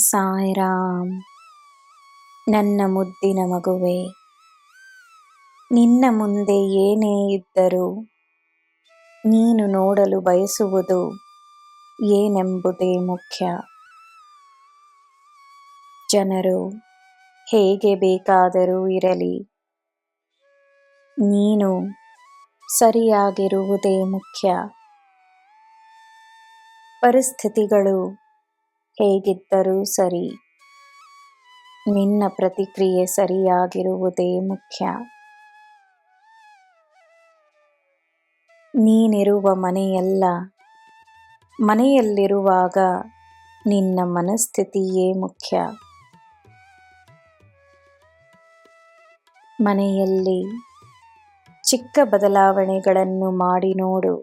ಸಾಯಿರಾಮ್. ನನ್ನ ಮುದ್ದಿನ ಮಗುವೆ, ನಿನ್ನ ಮುಂದೆ ಏನೇ ಇದ್ದರೂ ನೀನು ನೋಡಲು ಬಯಸುವುದು ಏನೆಂಬುದೇ ಮುಖ್ಯ. ಜನರು ಹೇಗೆ ಬೇಕಾದರೂ ಇರಲಿ, ನೀನು ಸರಿಯಾಗಿರುವುದೇ ಮುಖ್ಯ. ಪರಿಸ್ಥಿತಿಗಳು ಹೇಗಿದ್ದರೂ ಸರಿ, ನಿನ್ನ ಪ್ರತಿಕ್ರಿಯೆ ಸರಿಯಾಗಿರುವುದೇ ಮುಖ್ಯ. ನೀನಿರುವ ಮನೆಯಲ್ಲಿರುವಾಗ ನಿನ್ನ ಮನಸ್ಥಿತಿಯೇ ಮುಖ್ಯ. ಮನೆಯಲ್ಲಿ ಚಿಕ್ಕ ಬದಲಾವಣೆಗಳನ್ನು ಮಾಡಿ ನೋಡು.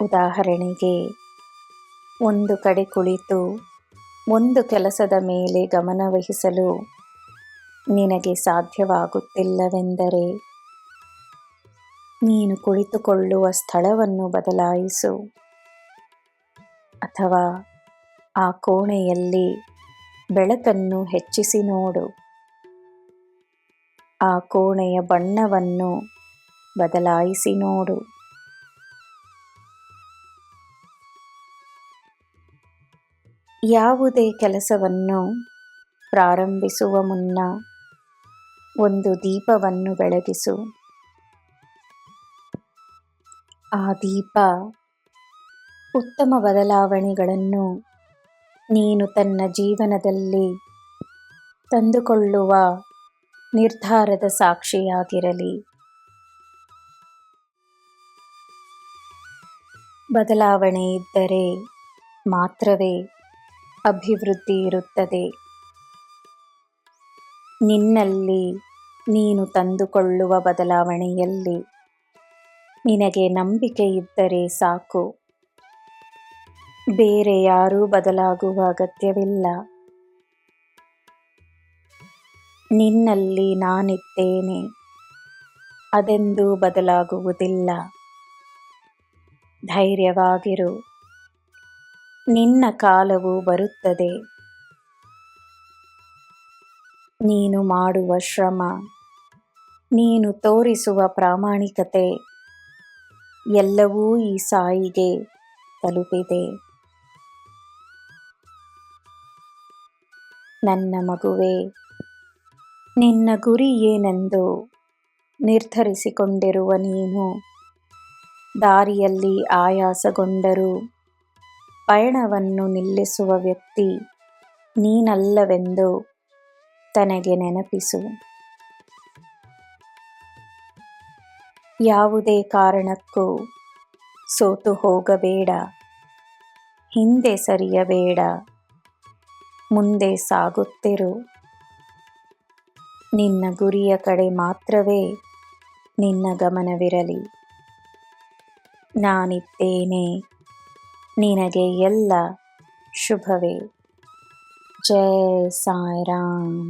ಉದಾಹರಣೆಗೆ, ಒಂದು ಕಡೆ ಕುಳಿತು ಒಂದು ಕೆಲಸದ ಮೇಲೆ ಗಮನವಹಿಸಲು ನಿನಗೆ ಸಾಧ್ಯವಾಗುತ್ತಿಲ್ಲವೆಂದರೆ, ನೀನು ಕುಳಿತುಕೊಳ್ಳುವ ಸ್ಥಳವನ್ನು ಬದಲಾಯಿಸು. ಅಥವಾ ಆ ಕೋಣೆಯಲ್ಲಿ ಬೆಳಕನ್ನು ಹೆಚ್ಚಿಸಿ ನೋಡು. ಆ ಕೋಣೆಯ ಬಣ್ಣವನ್ನು ಬದಲಾಯಿಸಿ ನೋಡು. ಯಾವುದೇ ಕೆಲಸವನ್ನು ಪ್ರಾರಂಭಿಸುವ ಮುನ್ನ ಒಂದು ದೀಪವನ್ನು ಬೆಳಗಿಸು. ಆ ದೀಪ ಉತ್ತಮ ಬದಲಾವಣೆಗಳನ್ನು ನೀನು ತನ್ನ ಜೀವನದಲ್ಲಿ ತಂದುಕೊಳ್ಳುವ ನಿರ್ಧಾರದ ಸಾಕ್ಷಿಯಾಗಿರಲಿ. ಬದಲಾವಣೆ ಇದ್ದರೆ ಮಾತ್ರವೇ ಅಭಿವೃದ್ಧಿ ಇರುತ್ತದೆ. ನಿನ್ನಲ್ಲಿ ನೀನು ತಂದುಕೊಳ್ಳುವ ಬದಲಾವಣೆಯಲ್ಲಿ ನಿನಗೆ ನಂಬಿಕೆ ಇದ್ದರೆ ಸಾಕು. ಬೇರೆ ಯಾರೂ ಬದಲಾಗುವ ಅಗತ್ಯವಿಲ್ಲ. ನಿನ್ನಲ್ಲಿ ನಾನಿದ್ದೇನೆ, ಅದೆಂದೂ ಬದಲಾಗುವುದಿಲ್ಲ. ಧೈರ್ಯವಾಗಿರು, ನಿನ್ನ ಕಾಲವು ಬರುತ್ತದೆ. ನೀನು ಮಾಡುವ ಶ್ರಮ, ನೀನು ತೋರಿಸುವ ಪ್ರಾಮಾಣಿಕತೆ ಎಲ್ಲವೂ ಈ ಸಾಯಿಗೆ ತಲುಪಿದೆ. ನನ್ನ ಮಗುವೇ, ನಿನ್ನ ಗುರಿ ಏನೆಂದು ನಿರ್ಧರಿಸಿಕೊಂಡಿರುವ ನೀನು ದಾರಿಯಲ್ಲಿ ಆಯಾಸಗೊಂಡರೂ ಪಯಣವನ್ನು ನಿಲ್ಲಿಸುವ ವ್ಯಕ್ತಿ ನೀನಲ್ಲವೆಂದು ತನಗೆ ನೆನಪಿಸು. ಯಾವುದೇ ಕಾರಣಕ್ಕೂ ಸೋತು ಹೋಗಬೇಡ, ಹಿಂದೆ ಸರಿಯಬೇಡ, ಮುಂದೆ ಸಾಗುತ್ತಿರು. ನಿನ್ನ ಗುರಿಯ ಕಡೆ ಮಾತ್ರವೇ ನಿನ್ನ ಗಮನವಿರಲಿ. ನಾನಿದ್ದೇನೆ, ನಿನಗೆ ಎಲ್ಲ ಶುಭವೇ. ಜೈ ಸಾಯಿರಾಮ್.